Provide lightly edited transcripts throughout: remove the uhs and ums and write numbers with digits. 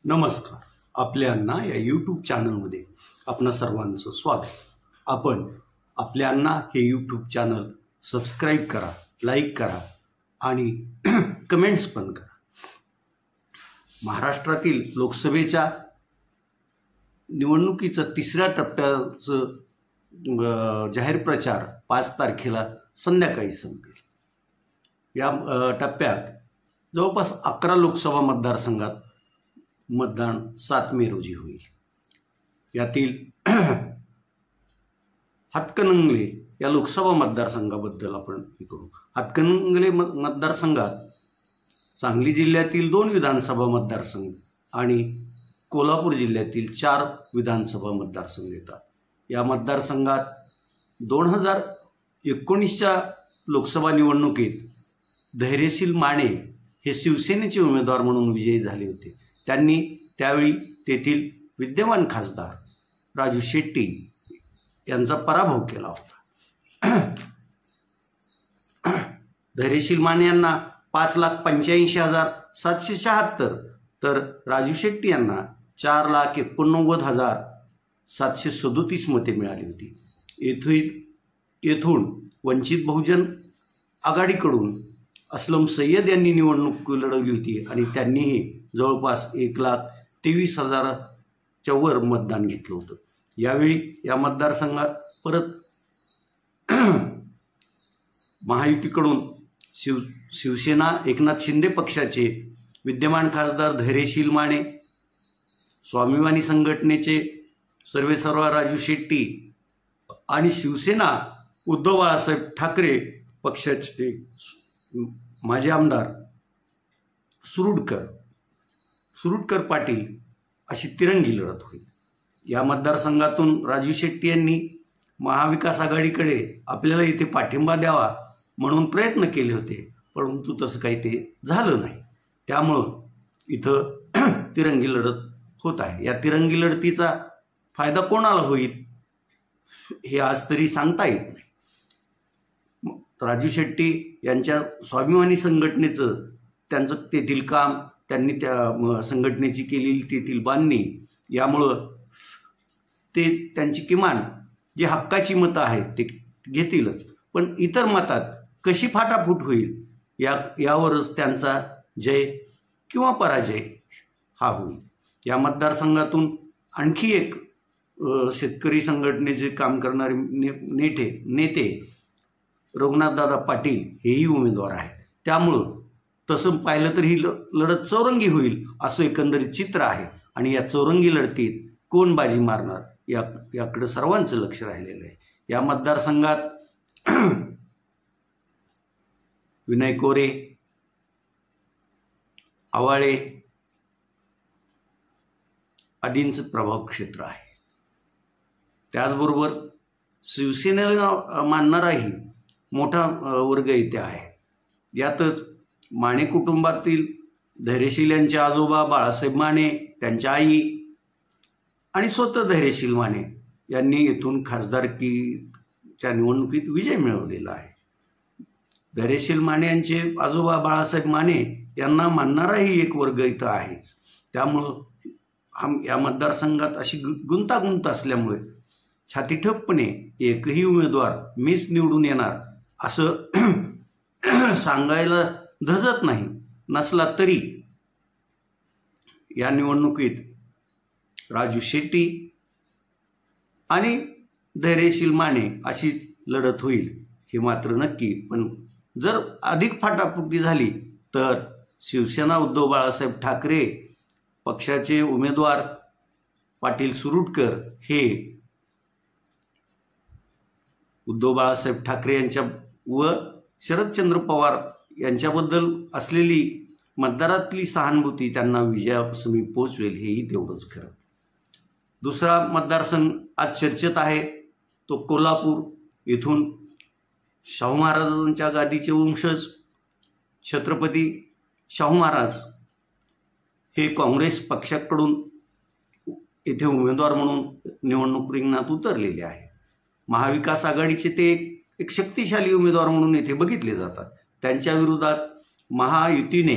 नमस्कार. आपल्यांना या यूट्यूब चॅनलमध्ये आपणा सर्वांचं स्वागत. आपण आपल्यांना हे यूट्यूब चॅनल सबस्क्राईब करा, लाईक करा आणि कमेंट्स पण करा. महाराष्ट्रातील लोकसभेच्या निवडणुकीचं तिसऱ्या टप्प्याचं जाहीर प्रचार 5 तारखेला संध्याकाळी संपेल. या टप्प्यात जवळपास 11 लोकसभा मतदारसंघात मतदान 7 मे रोजी होईल. यातील हातकणंगले या लोकसभा मतदारसंघाबद्दल आपण करू. हातकणंगले मतदारसंघात सांगली जिल्ह्यातील 2 विधानसभा मतदारसंघ आणि कोल्हापूर जिल्ह्यातील 4 विधानसभा मतदारसंघ येतात. या मतदारसंघात 2019च्या लोकसभा निवडणुकीत धैर्यशील माने हे शिवसेनेचे उमेदवार म्हणून विजयी झाले होते. त्यांनी त्यावेळी तेथील विद्यमान खासदार राजू शेट्टी यांचा पराभव केला होता. धैर्यशील माने यांना 5,85,776 तर राजू शेट्टी यांना 4,89,737 मते मिळाली होती. येथून वंचित बहुजन आघाडीकडून असलम सय्यद यांनी निवडणूक लढवली होती आणि त्यांनीही जवळपास 1,23,000च्या वर मतदान घेतलं होतं. यावेळी या मतदारसंघात परत महायुतीकडून शिवसेना एकनाथ शिंदे पक्षाचे विद्यमान खासदार धैर्यशील माने, स्वाभिमानी संघटनेचे सर्वेसर्वा राजू शेट्टी आणि शिवसेना उद्धव बाळासाहेब ठाकरे पक्षाचे माजी आमदार सुरुडकर पाटील अशी तिरंगी लढत होईल. या मतदारसंघातून राजू शेट्टी यांनी महाविकास आघाडीकडे आपल्याला इथे पाठिंबा द्यावा म्हणून प्रयत्न केले होते, परंतु तसं काही ते झालं नाही. त्यामुळं इथं तिरंगी लढत होत आहे. या तिरंगी लढतीचा फायदा कोणाला होईल हे आज तरी सांगता येत नाही. राजू शेट्टी यांच्या स्वाभिमानी संघटनेचं त्यांचं तेथील काम, त्यांनी त्या संघटनेची केलेली तेथील बांधणी यामुळं ते त्यांची किमान जी हक्काची मतं आहेत ते घेतीलच, पण इतर मतात कशी फाटाफूट होईल यावरच त्यांचा जय किंवा पराजय हा होईल. या मतदारसंघातून आणखी एक शेतकरी संघटनेचे काम करणारे नेते रघुनाथदादा पाटील हेही उमेदवार आहेत. त्यामुळं तसं पाहिलं तर ही लढत चौरंगी होईल असं एकंदरीत चित्र आहे. आणि या चौरंगी लढतीत कोण बाजी मारणार याकडं सर्वांचं लक्ष राहिलेलं आहे. या मतदारसंघात विनय कोरे, आवाळे आदींचं प्रभाव क्षेत्र आहे. त्याचबरोबर शिवसेनेला मानणाराही मोठा वर्ग इथे आहे. यातच माने कुटुंबातील धैर्यशील यांचे आजोबा बाळासाहेब माने, त्यांच्या आई आणि स्वतः धैर्यशील माने यांनी येथून खासदारकीच्या निवडणुकीत विजय मिळवलेला आहे. धैर्यशील माने यांचे आजोबा बाळासाहेब माने यांना मानणाराही एक वर्ग इथं आहेच. त्यामुळं या मतदारसंघात अशी गुंतागुंत असल्यामुळे छातीठोकपणे एकही उमेदवार मीच निवडून येणार असं सांगायला धजत नाही. नसला तरी या निवडणुकीत राजू शेट्टी आणि धैर्यशील माने अशीच लढत होईल हे मात्र नक्की. पण जर अधिक फाटाफुटी झाली तर शिवसेना उद्धव बाळासाहेब ठाकरे पक्षाचे उमेदवार पाटील सुरुडकर हे उद्धव बाळासाहेब ठाकरे यांच्या व शरदचंद्र पवार यांच्याबद्दल असलेली मतदारातली सहानुभूती त्यांना विजयासमीप पोहोचवेल हेही तेवढंच खरं. दुसरा मतदारसंघ आज चर्चेत आहे तो कोल्हापूर. येथून शाहू महाराजांच्या गादीचे वंशज छत्रपती शाहू महाराज हे काँग्रेस पक्षाकडून येथे उमेदवार म्हणून निवडणूक रिंगणात उतरलेले आहे. महाविकास आघाडीचे ते एक शक्तिशाली उमेदवार म्हणून येथे बघितले जातात. त्यांच्या विरोधात महायुतीने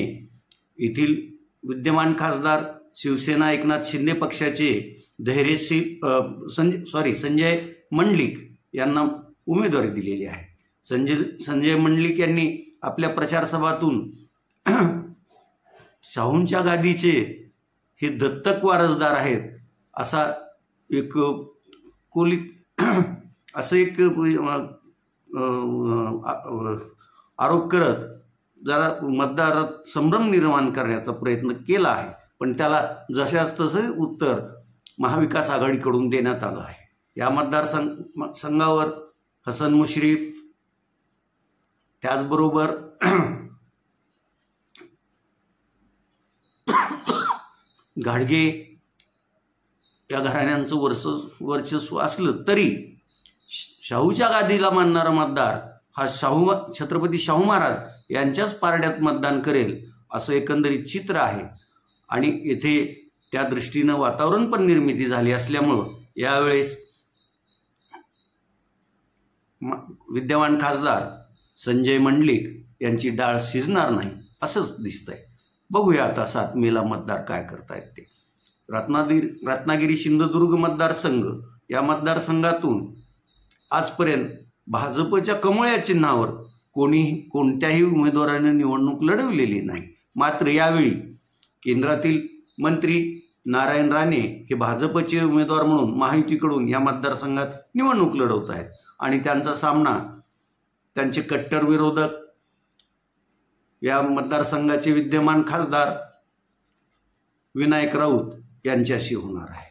येथील विद्यमान खासदार शिवसेना एकनाथ शिंदे पक्षाचे धैर्यशील संजय मंडलिक यांना उमेदवारी दिलेली आहे। संजय मंडलिक यांनी आपल्या प्रचारसभातून शाहूंच्या गादीचे हे दत्तक वारसदार आहेत असा एक आरोप करत जरा मतदारात संभ्रम निर्माण करण्याचा प्रयत्न केला आहे, पण त्याला जशास तसे उत्तर महाविकास आघाडीकडून देण्यात आलं आहे। या मतदारसंघावर हसन मुश्रीफ, त्याचबरोबर घाडगे या घराण्यांचं वर्चस्व असलं तरी शाहूच्या गादीला मानणारा मतदार हा छत्रपती शाहू महाराज यांच्याच पारड्यात मतदान करेल असं एकंदरीत चित्र आहे। आणि येथे त्या दृष्टीनं वातावरण पण निर्मिती झाली असल्यामुळं यावेळेस विद्यमान खासदार संजय मंडलिक यांची डाळ शिजणार नाही असंच दिसतंय। बघूया आता 7 मेला मतदार काय करतायत ते। रत्नागिरी सिंधुदुर्ग मतदारसंघ, या मतदारसंघातून आजपर्यंत भाजपच्या कमळ या चिन्हावर कोणत्याही उमेदवाराने निवडणूक लढवलेली नाही। मात्र यावेळी केंद्रातील मंत्री नारायण राणे हे भाजपचे उमेदवार म्हणून महायुतीकडून या मतदारसंघात निवडणूक लढवत आहेत आणि त्यांचा सामना त्यांचे कट्टर विरोधक या मतदारसंघाचे विद्यमान खासदार विनायक राऊत यांच्याशी होणार आहे।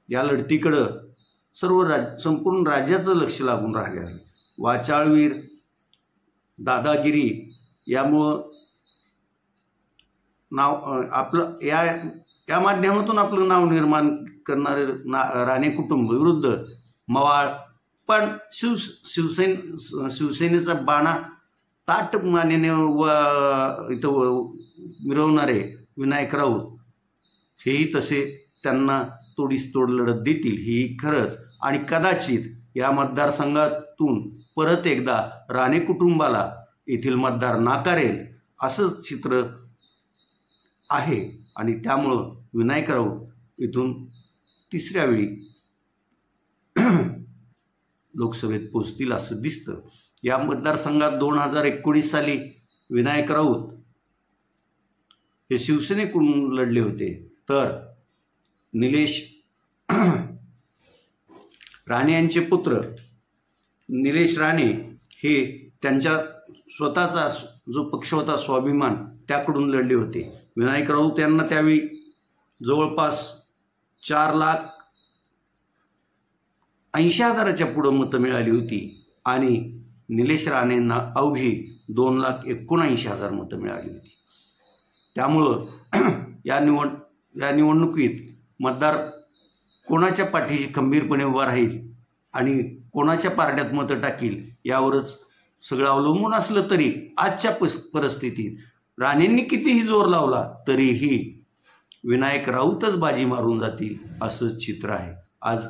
या लढतीकडं संपूर्ण राज्याचं लक्ष लागून राहिले आहे। वाचाळवीर, दादागिरी यामुळं या माध्यमातून आपलं नाव निर्माण करणारे राणे कुटुंब विरुद्ध मवाळ, पण शिवसेनेचा बाणा ताट मानेने इथं मिरवणारे विनायक राऊत हेही तसे त्यांना तोडीस तोड लढत देतील ही खरंच। आणि कदाचित या मतदारसंघातून परत एकदा राणे कुटुंबाला येथील मतदार नाकारेल असं चित्र आहे आणि त्यामुळं विनायक राऊत इथून 3ऱ्या वेळी लोकसभेत पोहोचतील असं दिसतं। या मतदारसंघात 2019 साली विनायक राऊत हे शिवसेनेकडून लढले होते, तर निलेश राणे यांचे पुत्र निलेश राणे हे त्यांच्या स्वतःचा जो पक्ष होता स्वाभिमान त्याकडून लढले होते। विनायक राऊत यांना त्यावेळी जवळपास 4,80,000च्या पुढं मतं मिळाली होती आणि निलेश राणेंना अवघी 2,79,000 मतं मिळाली होती। त्यामुळं या निवडणुकीत मतदार कोणाच्या पाठीशी खंबीरपणे उभा राहील आणि कोणाच्या पारड्यात मतं टाकील यावरच सगळं अवलंबून असलं तरी आजच्या परिस्थितीत राणेंनी कितीही जोर लावला तरीही विनायक राऊतच बाजी मारून जातील असं चित्र आहे। आज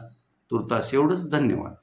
तुर्तास एवढंच। धन्यवाद।